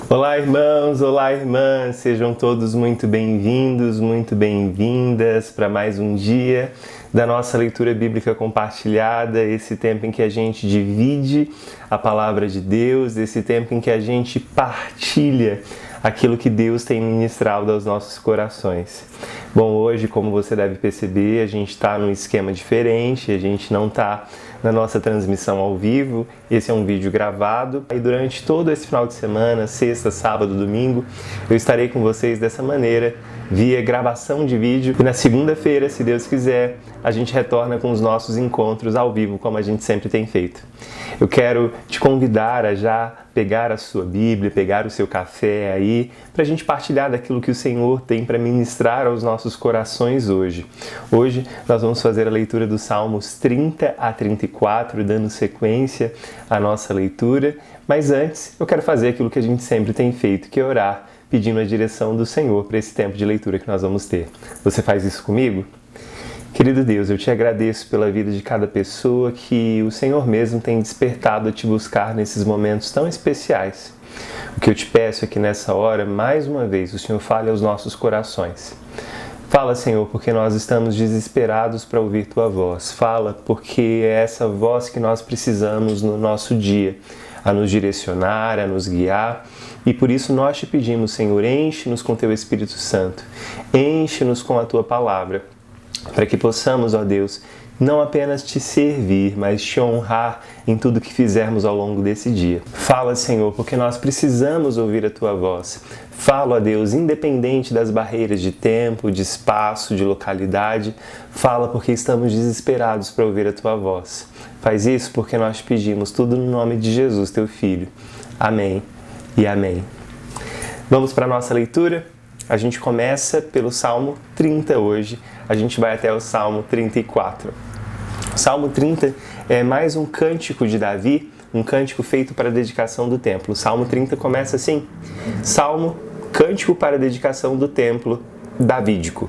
Olá, irmãos, olá, irmãs, sejam todos muito bem-vindos, muito bem-vindas para mais um dia da nossa leitura bíblica compartilhada, esse tempo em que a gente divide a palavra de Deus, esse tempo em que a gente partilha aquilo que Deus tem ministrado aos nossos corações. Bom, hoje, como você deve perceber, a gente está num esquema diferente, a gente não está na nossa transmissão ao vivo, esse é um vídeo gravado. E durante todo esse final de semana, sexta, sábado, domingo, eu estarei com vocês dessa maneira, via gravação de vídeo. E na segunda-feira, se Deus quiser, a gente retorna com os nossos encontros ao vivo, como a gente sempre tem feito. Eu quero te convidar a já pegar a sua Bíblia, pegar o seu café aí, para a gente partilhar daquilo que o Senhor tem para ministrar aos nossos corações hoje. Hoje nós vamos fazer a leitura dos Salmos 30 a 34, dando sequência à nossa leitura, mas antes eu quero fazer aquilo que a gente sempre tem feito, que é orar, pedindo a direção do Senhor para esse tempo de leitura que nós vamos ter. Você faz isso comigo? Querido Deus, eu te agradeço pela vida de cada pessoa que o Senhor mesmo tem despertado a te buscar nesses momentos tão especiais. O que eu te peço é que nessa hora, mais uma vez, o Senhor fale aos nossos corações. Fala, Senhor, porque nós estamos desesperados para ouvir Tua voz. Fala, porque é essa voz que nós precisamos no nosso dia, a nos direcionar, a nos guiar. E por isso nós te pedimos, Senhor, enche-nos com Teu Espírito Santo, enche-nos com a Tua palavra, para que possamos, ó Deus, não apenas te servir, mas te honrar em tudo que fizermos ao longo desse dia. Fala, Senhor, porque nós precisamos ouvir a Tua voz. Fala, ó Deus, independente das barreiras de tempo, de espaço, de localidade. Fala porque estamos desesperados para ouvir a Tua voz. Faz isso porque nós te pedimos tudo no nome de Jesus, Teu Filho. Amém e amém. Vamos para a nossa leitura? A gente começa pelo Salmo 30 hoje, a gente vai até o Salmo 34. O Salmo 30 é mais um cântico de Davi, um cântico feito para a dedicação do templo. O Salmo 30 começa assim: Salmo, cântico para a dedicação do templo, davídico.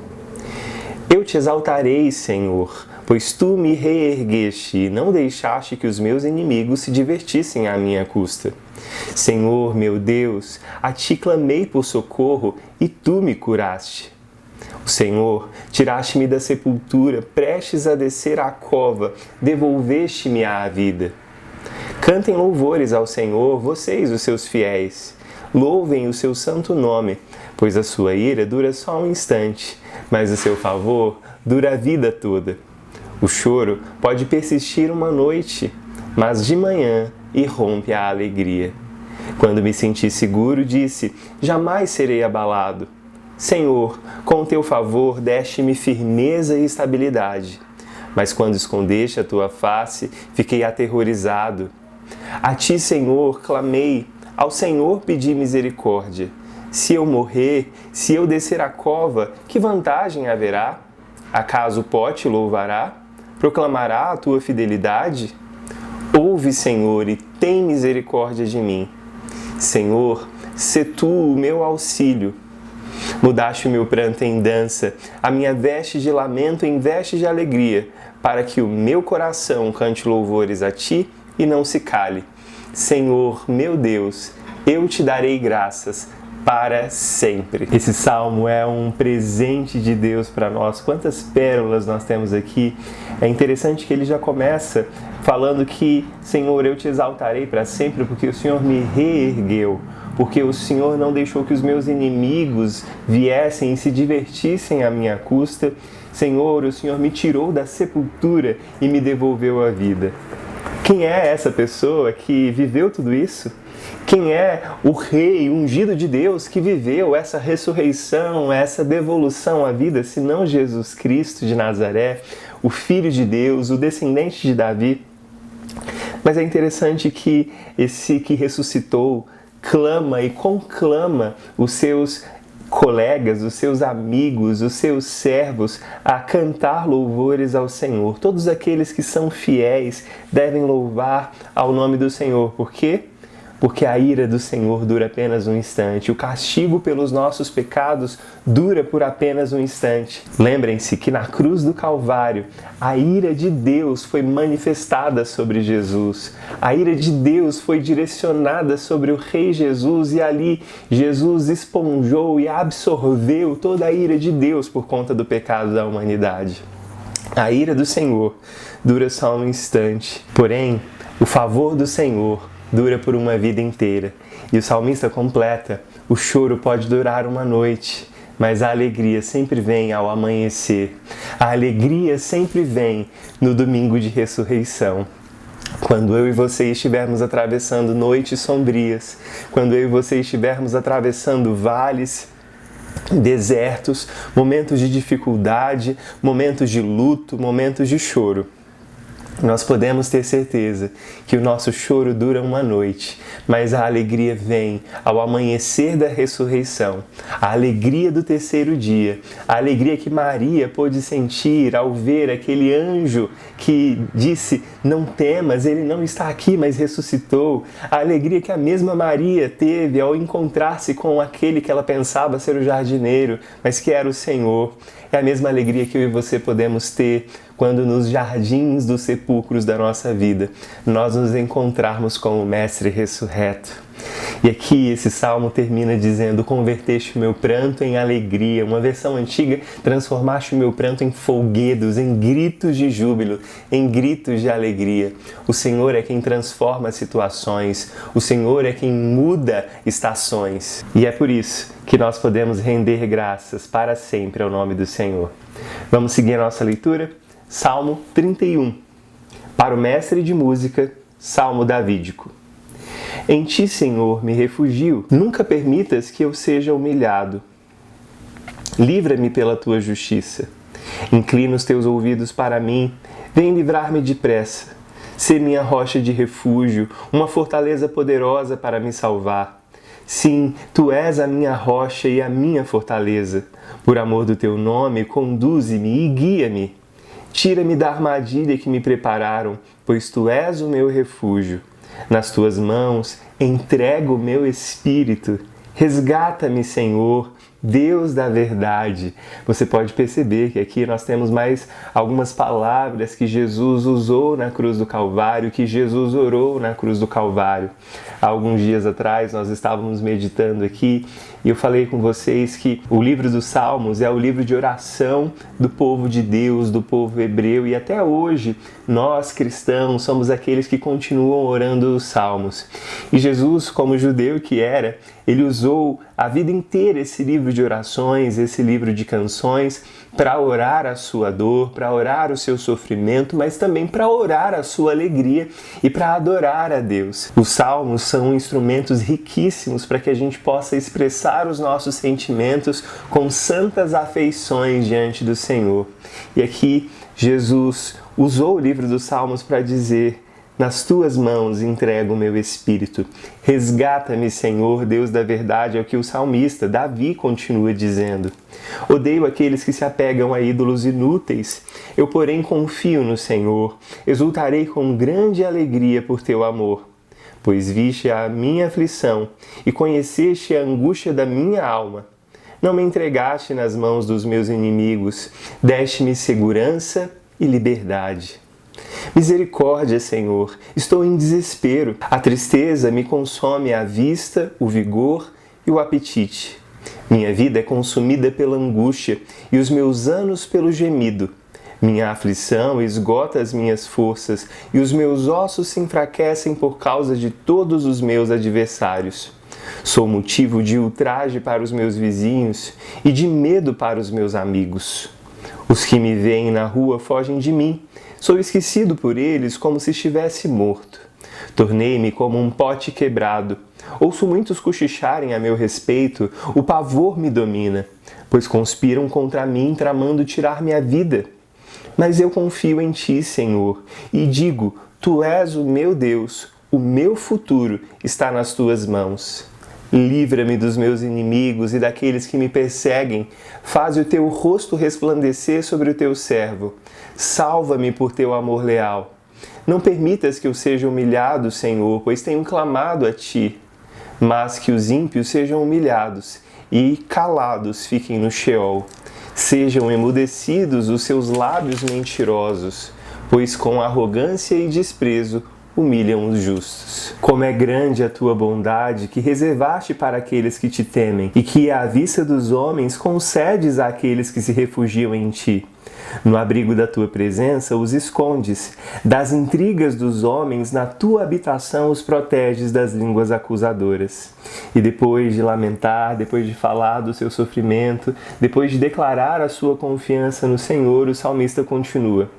Eu te exaltarei, Senhor, pois tu me reergueste e não deixaste que os meus inimigos se divertissem à minha custa. Senhor, meu Deus, a ti clamei por socorro e tu me curaste. O Senhor, tiraste-me da sepultura, prestes a descer à cova, devolveste-me à vida. Cantem louvores ao Senhor, vocês, os seus fiéis. Louvem o seu santo nome, pois a sua ira dura só um instante, mas o seu favor dura a vida toda. O choro pode persistir uma noite, mas de manhã irrompe a alegria. Quando me senti seguro, disse: jamais serei abalado. Senhor, com o teu favor deste-me firmeza e estabilidade. Mas quando escondeste a tua face, fiquei aterrorizado. A ti, Senhor, clamei, ao Senhor pedi misericórdia. Se eu morrer, se eu descer a cova, que vantagem haverá? Acaso Pó te louvará? Proclamará a tua fidelidade? Ouve, Senhor, e tem misericórdia de mim. Senhor, sê tu o meu auxílio. Mudaste o meu pranto em dança, a minha veste de lamento em veste de alegria, para que o meu coração cante louvores a ti e não se cale. Senhor, meu Deus, eu te darei graças para sempre. Esse salmo é um presente de Deus para nós. Quantas pérolas nós temos aqui. É interessante que ele já começa falando que, Senhor, eu te exaltarei para sempre porque o Senhor me reergueu, porque o Senhor não deixou que os meus inimigos viessem e se divertissem à minha custa. Senhor, o Senhor me tirou da sepultura e me devolveu a vida. Quem é essa pessoa que viveu tudo isso? Quem é o rei ungido de Deus que viveu essa ressurreição, essa devolução à vida, senão Jesus Cristo de Nazaré, o Filho de Deus, o descendente de Davi? Mas é interessante que esse que ressuscitou clama e conclama os seus colegas, os seus amigos, os seus servos a cantar louvores ao Senhor. Todos aqueles que são fiéis devem louvar ao nome do Senhor. Por quê? porque a ira do Senhor dura apenas um instante. O castigo pelos nossos pecados dura por apenas um instante. Lembrem-se que na cruz do Calvário, a ira de Deus foi manifestada sobre Jesus. A ira de Deus foi direcionada sobre o Rei Jesus e ali Jesus esponjou e absorveu toda a ira de Deus por conta do pecado da humanidade. A ira do Senhor dura só um instante, porém, o favor do Senhor dura por uma vida inteira. E o salmista completa: o choro pode durar uma noite, mas a alegria sempre vem ao amanhecer. A alegria sempre vem no domingo de ressurreição. Quando eu e você estivermos atravessando noites sombrias, quando eu e você estivermos atravessando vales, desertos, momentos de dificuldade, momentos de luto, momentos de choro, nós podemos ter certeza que o nosso choro dura uma noite, mas a alegria vem ao amanhecer da ressurreição, a alegria do terceiro dia, a alegria que Maria pôde sentir ao ver aquele anjo que disse: não temas, ele não está aqui, mas ressuscitou, a alegria que a mesma Maria teve ao encontrar-se com aquele que ela pensava ser o jardineiro, mas que era o Senhor. É a mesma alegria que eu e você podemos ter quando nos jardins dos sepulcros da nossa vida nós nos encontrarmos com o Mestre ressurreto. E aqui esse salmo termina dizendo: converteste o meu pranto em alegria. Uma versão antiga: transformaste o meu pranto em folguedos, em gritos de júbilo, em gritos de alegria. O Senhor é quem transforma situações, o Senhor é quem muda estações. E é por isso que nós podemos render graças para sempre ao nome do Senhor. Vamos seguir a nossa leitura? Salmo 31. Para o mestre de música, Salmo davídico. Em ti, Senhor, me refugio. Nunca permitas que eu seja humilhado. Livra-me pela tua justiça. Inclina os teus ouvidos para mim. Vem livrar-me depressa. Sê minha rocha de refúgio, uma fortaleza poderosa para me salvar. Sim, tu és a minha rocha e a minha fortaleza. Por amor do teu nome, conduze-me e guia-me. Tira-me da armadilha que me prepararam, pois tu és o meu refúgio. Nas tuas mãos entrego o meu espírito. Resgata-me, Senhor, Deus da verdade. Você pode perceber que aqui nós temos mais algumas palavras que Jesus usou na cruz do Calvário, que Jesus orou na cruz do Calvário. Há alguns dias atrás nós estávamos meditando aqui e eu falei com vocês que o livro dos Salmos é o livro de oração do povo de Deus, do povo hebreu, e até hoje nós cristãos somos aqueles que continuam orando os Salmos. E Jesus, como judeu que era, ele usou a vida inteira esse livro de orações, esse livro de canções, para orar a sua dor, para orar o seu sofrimento, mas também para orar a sua alegria e para adorar a Deus. Os salmos são instrumentos riquíssimos para que a gente possa expressar os nossos sentimentos com santas afeições diante do Senhor. E aqui Jesus usou o livro dos Salmos para dizer: nas tuas mãos entrego o meu espírito. Resgata-me, Senhor, Deus da verdade, é o que o salmista Davi continua dizendo. Odeio aqueles que se apegam a ídolos inúteis. Eu, porém, confio no Senhor. Exultarei com grande alegria por teu amor. Pois viste a minha aflição e conheceste a angústia da minha alma. Não me entregaste nas mãos dos meus inimigos. Deste-me segurança e liberdade. Misericórdia, Senhor, estou em desespero. A tristeza me consome a vista, o vigor e o apetite. Minha vida é consumida pela angústia e os meus anos pelo gemido. Minha aflição esgota as minhas forças e os meus ossos se enfraquecem por causa de todos os meus adversários. Sou motivo de ultraje para os meus vizinhos e de medo para os meus amigos. Os que me veem na rua fogem de mim. Sou esquecido por eles como se estivesse morto. Tornei-me como um pote quebrado. Ouço muitos cochicharem a meu respeito. O pavor me domina, pois conspiram contra mim, tramando tirar minha vida. Mas eu confio em ti, Senhor, e digo: tu és o meu Deus, o meu futuro está nas tuas mãos. Livra-me dos meus inimigos e daqueles que me perseguem. Faze o teu rosto resplandecer sobre o teu servo. Salva-me por teu amor leal. Não permitas que eu seja humilhado, Senhor, pois tenho clamado a Ti, mas que os ímpios sejam humilhados e calados fiquem no Sheol. Sejam emudecidos os seus lábios mentirosos, pois com arrogância e desprezo humilham os justos. Como é grande a tua bondade que reservaste para aqueles que te temem e que à vista dos homens concedes àqueles que se refugiam em ti. No abrigo da tua presença os escondes, das intrigas dos homens na tua habitação os proteges das línguas acusadoras. E depois de lamentar, depois de falar do seu sofrimento, depois de declarar a sua confiança no Senhor, o salmista continua.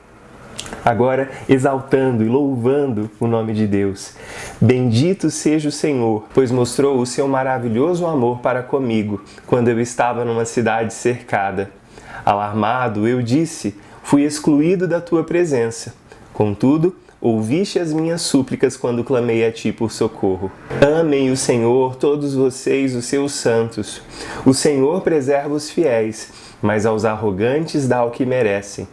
Agora exaltando e louvando o nome de Deus. Bendito seja o Senhor, pois mostrou o seu maravilhoso amor para comigo, quando eu estava numa cidade cercada. Alarmado, eu disse, fui excluído da tua presença. Contudo, ouviste as minhas súplicas quando clamei a ti por socorro. Amem o Senhor, todos vocês, os seus santos. O Senhor preserva os fiéis, mas aos arrogantes dá o que merecem.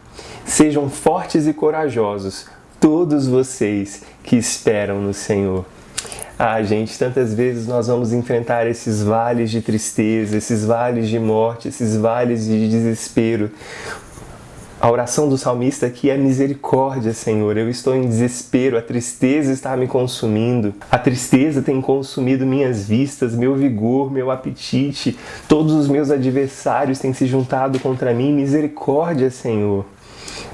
Sejam fortes e corajosos, todos vocês que esperam no Senhor. Gente, tantas vezes nós vamos enfrentar esses vales de tristeza, esses vales de morte, esses vales de desespero. A oração do salmista aqui é misericórdia, Senhor. Eu estou em desespero, a tristeza está me consumindo. A tristeza tem consumido minhas vistas, meu vigor, meu apetite. Todos os meus adversários têm se juntado contra mim. Misericórdia, Senhor.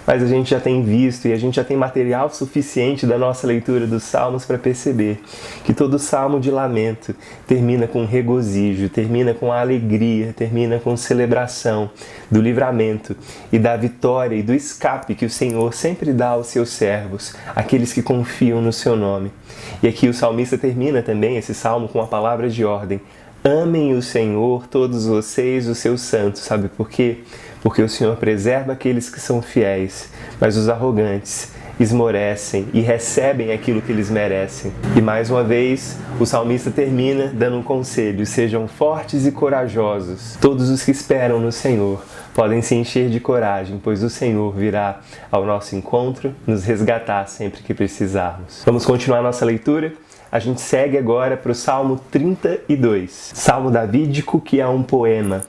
Mas a gente já tem visto e a gente já tem material suficiente da nossa leitura dos Salmos para perceber que todo salmo de lamento termina com regozijo, termina com alegria, termina com celebração do livramento e da vitória e do escape que o Senhor sempre dá aos seus servos, aqueles que confiam no seu nome. E aqui o salmista termina também esse salmo com a palavra de ordem. Amem o Senhor, todos vocês, os seus santos. Sabe por quê? Porque o Senhor preserva aqueles que são fiéis, mas os arrogantes esmorecem e recebem aquilo que eles merecem. E mais uma vez, o salmista termina dando um conselho: sejam fortes e corajosos. Todos os que esperam no Senhor podem se encher de coragem, pois o Senhor virá ao nosso encontro, nos resgatar sempre que precisarmos. Vamos continuar nossa leitura? A gente segue agora para o Salmo 32, Salmo davídico, que é um poema.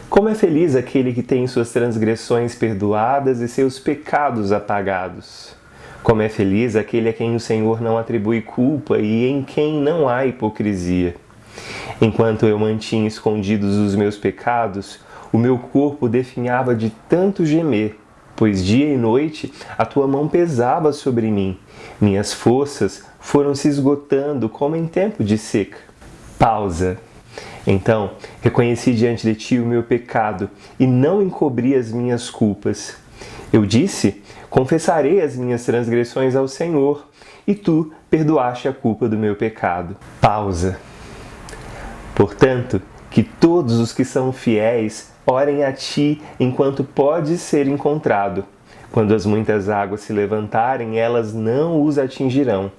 Como é feliz aquele que tem suas transgressões perdoadas e seus pecados apagados. Como é feliz aquele a quem o Senhor não atribui culpa e em quem não há hipocrisia. Enquanto eu mantinha escondidos os meus pecados, o meu corpo definhava de tanto gemer, pois dia e noite a tua mão pesava sobre mim. Minhas forças foram se esgotando como em tempo de seca. Pausa. Então, reconheci diante de ti o meu pecado e não encobri as minhas culpas. Eu disse, confessarei as minhas transgressões ao Senhor, e tu perdoaste a culpa do meu pecado. Pausa. Portanto, que todos os que são fiéis orem a ti enquanto podes ser encontrado. Quando as muitas águas se levantarem, elas não os atingirão.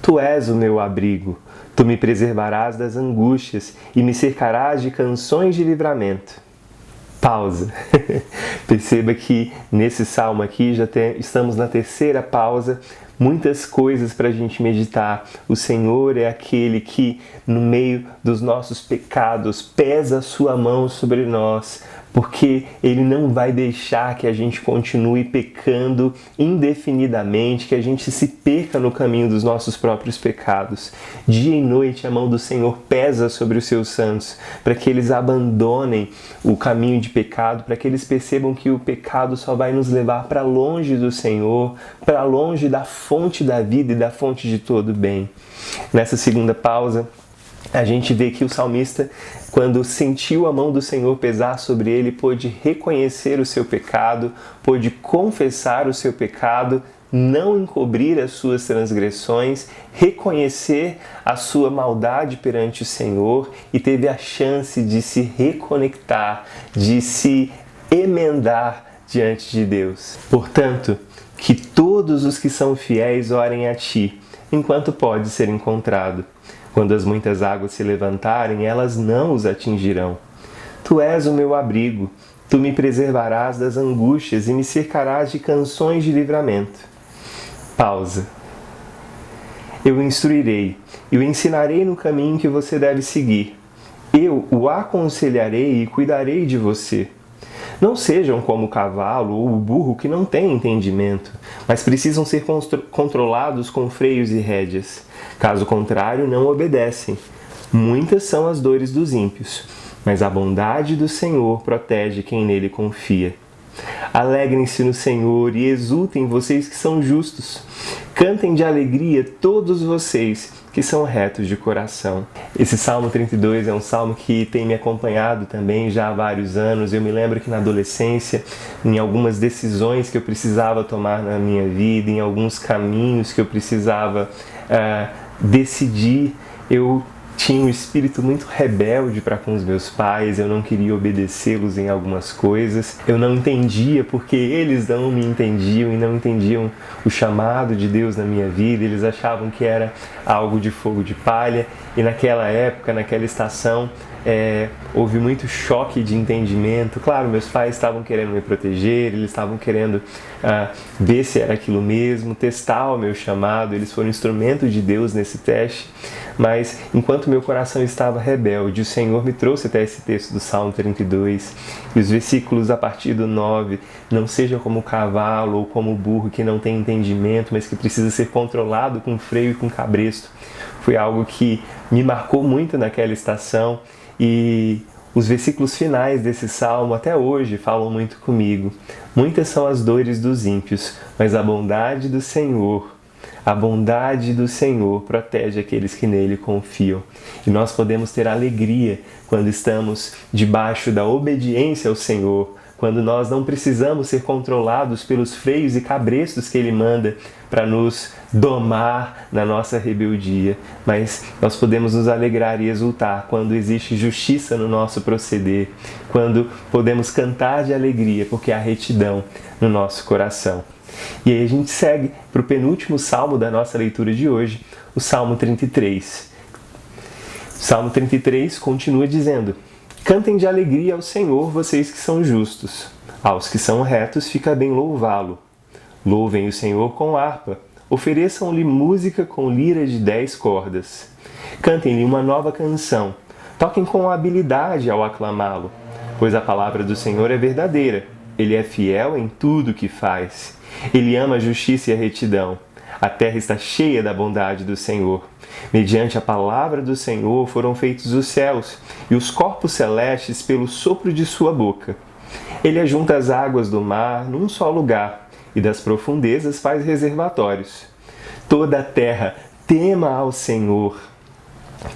Tu és o meu abrigo. Tu me preservarás das angústias e me cercarás de canções de livramento. Pausa. Perceba que nesse salmo aqui estamos na terceira pausa. Muitas coisas para a gente meditar. O Senhor é aquele que, no meio dos nossos pecados, pesa a sua mão sobre nós, porque Ele não vai deixar que a gente continue pecando indefinidamente, que a gente se perca no caminho dos nossos próprios pecados. Dia e noite a mão do Senhor pesa sobre os seus santos, para que eles abandonem o caminho de pecado, para que eles percebam que o pecado só vai nos levar para longe do Senhor, para longe da fonte da vida e da fonte de todo bem. Nessa segunda pausa, a gente vê que o salmista, quando sentiu a mão do Senhor pesar sobre ele, pôde reconhecer o seu pecado, pôde confessar o seu pecado, não encobrir as suas transgressões, reconhecer a sua maldade perante o Senhor e teve a chance de se reconectar, de se emendar diante de Deus. Portanto, que todos os que são fiéis orem a ti, enquanto pode ser encontrado. Quando as muitas águas se levantarem, elas não os atingirão. Tu és o meu abrigo, tu me preservarás das angústias e me cercarás de canções de livramento. Pausa. Eu o instruirei e o ensinarei no caminho que você deve seguir. Eu o aconselharei e cuidarei de você. Não sejam como o cavalo ou o burro que não têm entendimento, mas precisam ser controlados com freios e rédeas. Caso contrário, não obedecem. Muitas são as dores dos ímpios, mas a bondade do Senhor protege quem nele confia. Alegrem-se no Senhor e exultem vocês que são justos. Cantem de alegria todos vocês que são retos de coração. Esse Salmo 32 é um salmo que tem me acompanhado também já há vários anos. Eu me lembro que na adolescência, em algumas decisões que eu precisava tomar na minha vida, em alguns caminhos que eu precisava decidir, eu tinha um espírito muito rebelde para com os meus pais, eu não queria obedecê-los em algumas coisas, eu não entendia porque eles não me entendiam e não entendiam o chamado de Deus na minha vida, eles achavam que era algo de fogo de palha, e naquela época, naquela estação, houve muito choque de entendimento. Claro, meus pais estavam querendo me proteger, eles estavam querendo ver se era aquilo mesmo, testar o meu chamado, eles foram instrumento de Deus nesse teste, mas enquanto meu coração estava rebelde, o Senhor me trouxe até esse texto do Salmo 32, e os versículos a partir do 9, não seja como o cavalo ou como o burro que não tem entendimento, mas que precisa ser controlado com freio e com cabresto, foi algo que me marcou muito naquela estação. E os versículos finais desse salmo até hoje falam muito comigo. Muitas são as dores dos ímpios, mas a bondade do Senhor protege aqueles que nele confiam. E nós podemos ter alegria quando estamos debaixo da obediência ao Senhor, quando nós não precisamos ser controlados pelos freios e cabrestos que Ele manda para nos domar na nossa rebeldia, mas nós podemos nos alegrar e exultar quando existe justiça no nosso proceder, quando podemos cantar de alegria porque há retidão no nosso coração. E aí a gente segue para o penúltimo salmo da nossa leitura de hoje, o Salmo 33. O Salmo 33 continua dizendo: cantem de alegria ao Senhor, vocês que são justos. Aos que são retos fica bem louvá-lo. Louvem o Senhor com harpa. Ofereçam-lhe música com lira de 10 cordas. Cantem-lhe uma nova canção. Toquem com habilidade ao aclamá-lo. Pois a palavra do Senhor é verdadeira. Ele é fiel em tudo o que faz. Ele ama a justiça e a retidão. A terra está cheia da bondade do Senhor. Mediante a palavra do Senhor foram feitos os céus, e os corpos celestes pelo sopro de sua boca. Ele ajunta as águas do mar num só lugar, e das profundezas faz reservatórios. Toda a terra tema ao Senhor.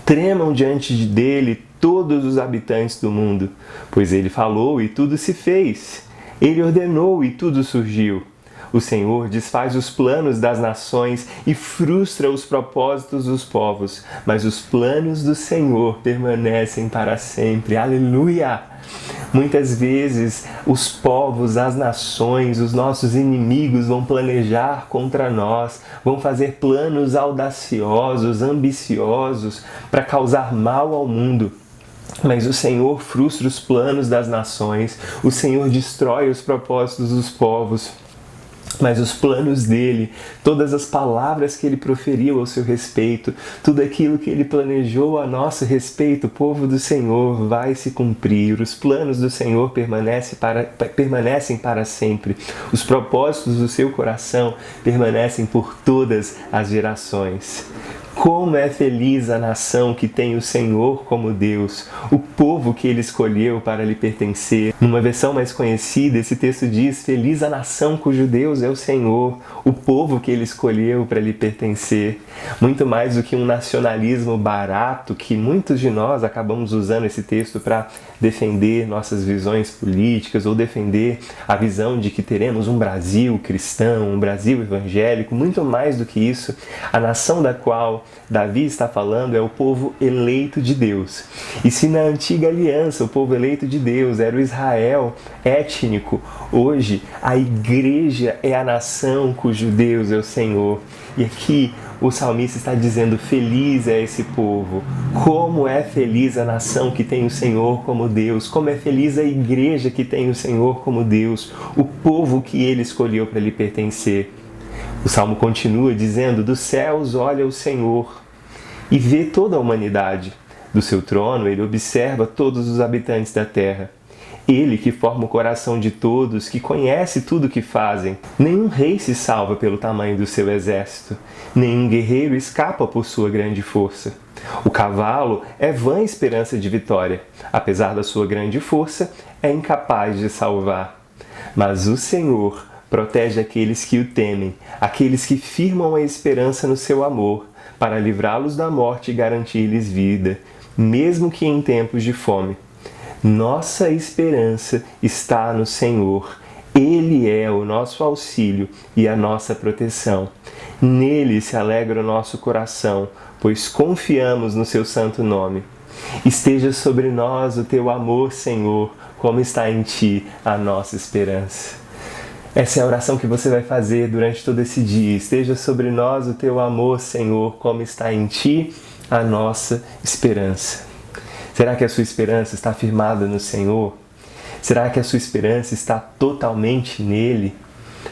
Tremam diante dele todos os habitantes do mundo, pois ele falou e tudo se fez. Ele ordenou e tudo surgiu. O Senhor desfaz os planos das nações e frustra os propósitos dos povos, mas os planos do Senhor permanecem para sempre. Aleluia! Muitas vezes os povos, as nações, os nossos inimigos vão planejar contra nós, vão fazer planos audaciosos, ambiciosos para causar mal ao mundo. Mas o Senhor frustra os planos das nações, o Senhor destrói os propósitos dos povos. Mas os planos dele, todas as palavras que ele proferiu ao seu respeito, tudo aquilo que ele planejou a nosso respeito, o povo do Senhor vai se cumprir. Os planos do Senhor permanecem para sempre. Os propósitos do seu coração permanecem por todas as gerações. Como é feliz a nação que tem o Senhor como Deus, o povo que ele escolheu para lhe pertencer. Numa versão mais conhecida, esse texto diz: feliz a nação cujo Deus é o Senhor, o povo que ele escolheu para lhe pertencer. Muito mais do que um nacionalismo barato, que muitos de nós acabamos usando esse texto para defender nossas visões políticas ou defender a visão de que teremos um Brasil cristão, um Brasil evangélico. Muito mais do que isso, a nação da qual Davi está falando é o povo eleito de Deus. E se na antiga aliança o povo eleito de Deus era o Israel étnico, hoje a igreja é a nação cujo Deus é o Senhor. E aqui o salmista está dizendo: feliz é esse povo. Como é feliz a nação que tem o Senhor como Deus. Como é feliz a igreja que tem o Senhor como Deus. O povo que ele escolheu para lhe pertencer. O Salmo continua dizendo: dos céus olha o Senhor e vê toda a humanidade. Do seu trono ele observa todos os habitantes da terra. Ele que forma o coração de todos, que conhece tudo o que fazem. Nenhum rei se salva pelo tamanho do seu exército. Nenhum guerreiro escapa por sua grande força. O cavalo é vã esperança de vitória. Apesar da sua grande força, é incapaz de salvar. Mas o Senhor protege aqueles que o temem, aqueles que firmam a esperança no seu amor, para livrá-los da morte e garantir-lhes vida, mesmo que em tempos de fome. Nossa esperança está no Senhor. Ele é o nosso auxílio e a nossa proteção. Nele se alegra o nosso coração, pois confiamos no seu santo nome. Esteja sobre nós o teu amor, Senhor, como está em ti a nossa esperança. Essa é a oração que você vai fazer durante todo esse dia. Esteja sobre nós o teu amor, Senhor, como está em ti a nossa esperança. Será que a sua esperança está firmada no Senhor? Será que a sua esperança está totalmente nele?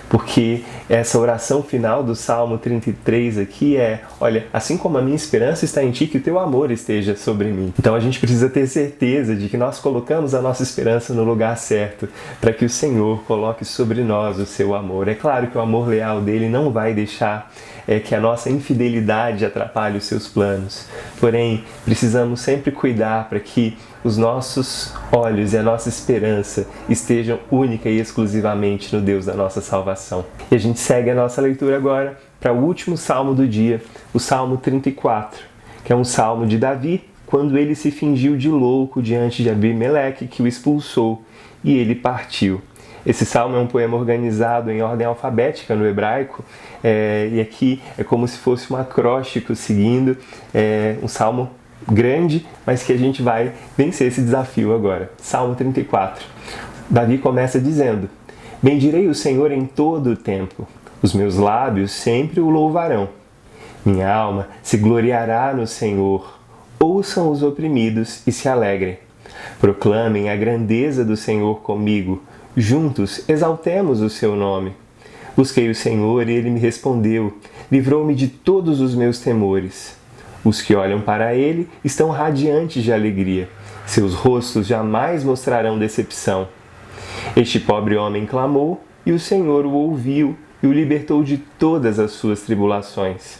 Porque essa oração final do Salmo 33 aqui é: olha, assim como a minha esperança está em ti, que o teu amor esteja sobre mim. Então a gente precisa ter certeza de que nós colocamos a nossa esperança no lugar certo, para que o Senhor coloque sobre nós o seu amor. É claro que o amor leal dele não vai deixar que a nossa infidelidade atrapalhe os seus planos. Porém, precisamos sempre cuidar para que os nossos olhos e a nossa esperança estejam única e exclusivamente no Deus da nossa salvação. E a gente segue a nossa leitura agora para o último salmo do dia, o Salmo 34, que é um salmo de Davi, quando ele se fingiu de louco diante de Abimeleque, que o expulsou, e ele partiu. Esse salmo é um poema organizado em ordem alfabética no hebraico, e aqui é como se fosse um acróstico seguindo, um salmo grande, mas que a gente vai vencer esse desafio agora. Salmo 34. Davi começa dizendo: bendirei o Senhor em todo o tempo, os meus lábios sempre o louvarão. Minha alma se gloriará no Senhor, ouçam os oprimidos e se alegrem. Proclamem a grandeza do Senhor comigo, juntos exaltemos o seu nome. Busquei o Senhor e ele me respondeu, livrou-me de todos os meus temores. Os que olham para ele estão radiantes de alegria, seus rostos jamais mostrarão decepção. Este pobre homem clamou e o Senhor o ouviu e o libertou de todas as suas tribulações.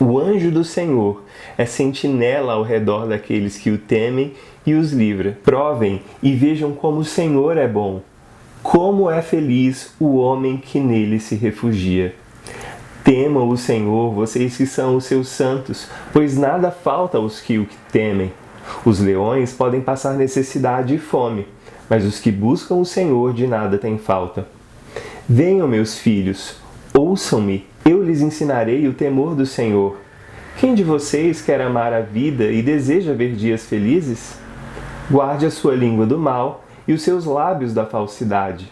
O anjo do Senhor é sentinela ao redor daqueles que o temem e os livra. Provem e vejam como o Senhor é bom. Como é feliz o homem que nele se refugia. Temam o Senhor, vocês que são os seus santos, pois nada falta aos que o temem. Os leões podem passar necessidade e fome, mas os que buscam o Senhor de nada têm falta. Venham, meus filhos, ouçam-me, eu lhes ensinarei o temor do Senhor. Quem de vocês quer amar a vida e deseja ver dias felizes? Guarde a sua língua do mal e os seus lábios da falsidade.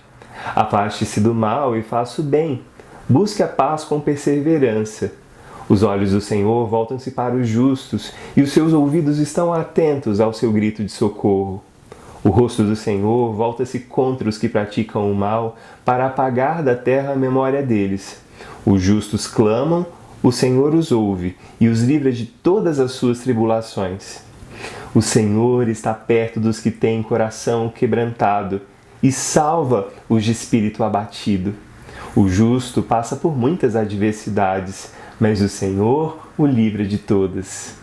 Afaste-se do mal e faça o bem. Busque a paz com perseverança. Os olhos do Senhor voltam-se para os justos e os seus ouvidos estão atentos ao seu grito de socorro. O rosto do Senhor volta-se contra os que praticam o mal para apagar da terra a memória deles. Os justos clamam, o Senhor os ouve e os livra de todas as suas tribulações. O Senhor está perto dos que têm coração quebrantado e salva os de espírito abatido. O justo passa por muitas adversidades, mas o Senhor o livra de todas.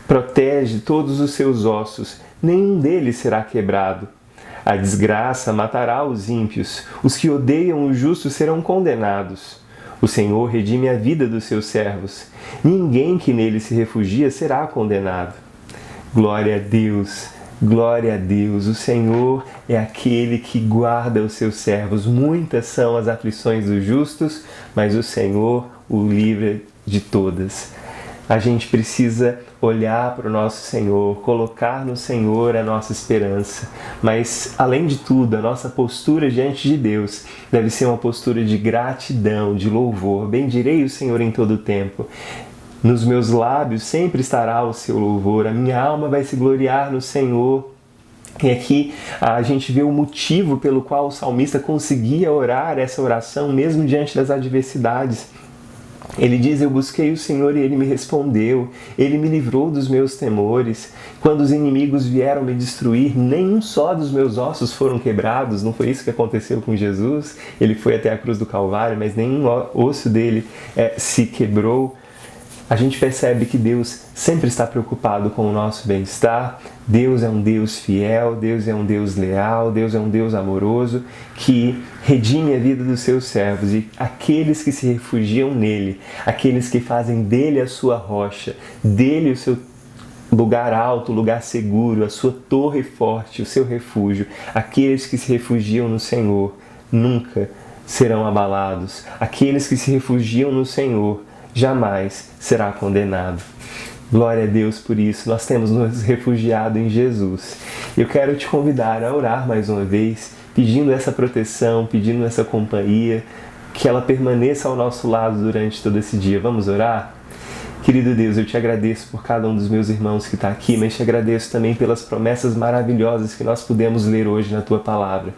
Protege todos os seus ossos, nenhum deles será quebrado. A desgraça matará os ímpios, os que odeiam o justo serão condenados. O Senhor redime a vida dos seus servos. Ninguém que nele se refugia será condenado. Glória a Deus, glória a Deus. O Senhor é aquele que guarda os seus servos. Muitas são as aflições dos justos, mas o Senhor o livra de todas. A gente precisa olhar para o nosso Senhor, colocar no Senhor a nossa esperança. Mas, além de tudo, a nossa postura diante de Deus deve ser uma postura de gratidão, de louvor. Bendirei o Senhor em todo o tempo. Nos meus lábios sempre estará o seu louvor. A minha alma vai se gloriar no Senhor. E aqui a gente vê o motivo pelo qual o salmista conseguia orar essa oração mesmo diante das adversidades. Ele diz: eu busquei o Senhor e Ele me respondeu, Ele me livrou dos meus temores. Quando os inimigos vieram me destruir, nenhum só dos meus ossos foram quebrados. Não foi isso que aconteceu com Jesus? Ele foi até a cruz do Calvário, mas nenhum osso dele se quebrou. A gente percebe que Deus sempre está preocupado com o nosso bem-estar. Deus é um Deus fiel, Deus é um Deus leal, Deus é um Deus amoroso que redime a vida dos seus servos, e aqueles que se refugiam nele, aqueles que fazem dele a sua rocha, dele o seu lugar alto, lugar seguro, a sua torre forte, o seu refúgio, aqueles que se refugiam no Senhor nunca serão abalados. Aqueles que se refugiam no Senhor jamais será condenado. Glória a Deus por isso. Nós temos nos refugiado em Jesus. Eu quero te convidar a orar mais uma vez, pedindo essa proteção, pedindo essa companhia, que ela permaneça ao nosso lado durante todo esse dia. Vamos orar? Querido Deus, eu te agradeço por cada um dos meus irmãos que está aqui, mas te agradeço também pelas promessas maravilhosas que nós pudemos ler hoje na Tua Palavra.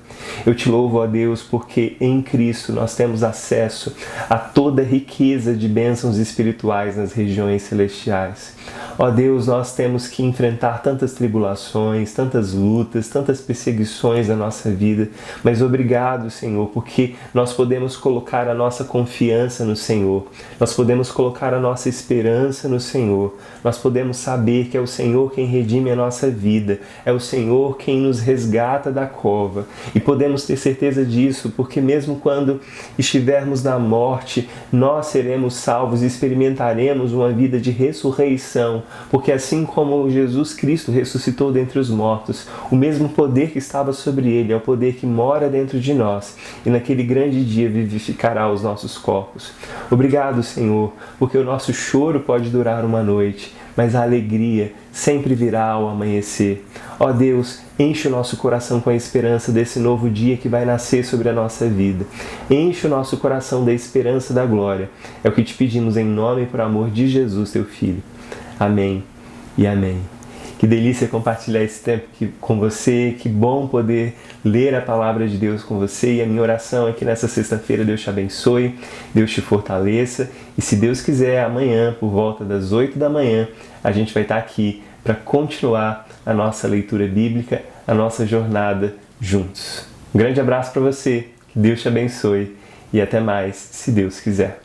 Eu te louvo, ó Deus, porque em Cristo nós temos acesso a toda a riqueza de bênçãos espirituais nas regiões celestiais. Ó Deus, nós temos que enfrentar tantas tribulações, tantas lutas, tantas perseguições na nossa vida, mas obrigado, Senhor, porque nós podemos colocar a nossa confiança no Senhor, nós podemos colocar a nossa esperança no Senhor. Nós podemos saber que é o Senhor quem redime a nossa vida, é o Senhor quem nos resgata da cova. E podemos ter certeza disso, porque mesmo quando estivermos na morte, nós seremos salvos e experimentaremos uma vida de ressurreição, porque assim como Jesus Cristo ressuscitou dentre os mortos, o mesmo poder que estava sobre ele é o poder que mora dentro de nós, e naquele grande dia vivificará os nossos corpos. Obrigado, Senhor, porque o nosso choro pode durar uma noite, mas a alegria sempre virá ao amanhecer. Ó Deus, enche o nosso coração com a esperança desse novo dia que vai nascer sobre a nossa vida. Enche o nosso coração da esperança da glória. É o que te pedimos em nome e por amor de Jesus, teu Filho. Amém e amém. Que delícia compartilhar esse tempo com você, que bom poder ler a palavra de Deus com você, e a minha oração é que nessa sexta-feira Deus te abençoe, Deus te fortaleça, e se Deus quiser, amanhã, por volta das 8 da manhã, a gente vai estar aqui para continuar a nossa leitura bíblica, a nossa jornada juntos. Um grande abraço para você, que Deus te abençoe, e até mais, se Deus quiser.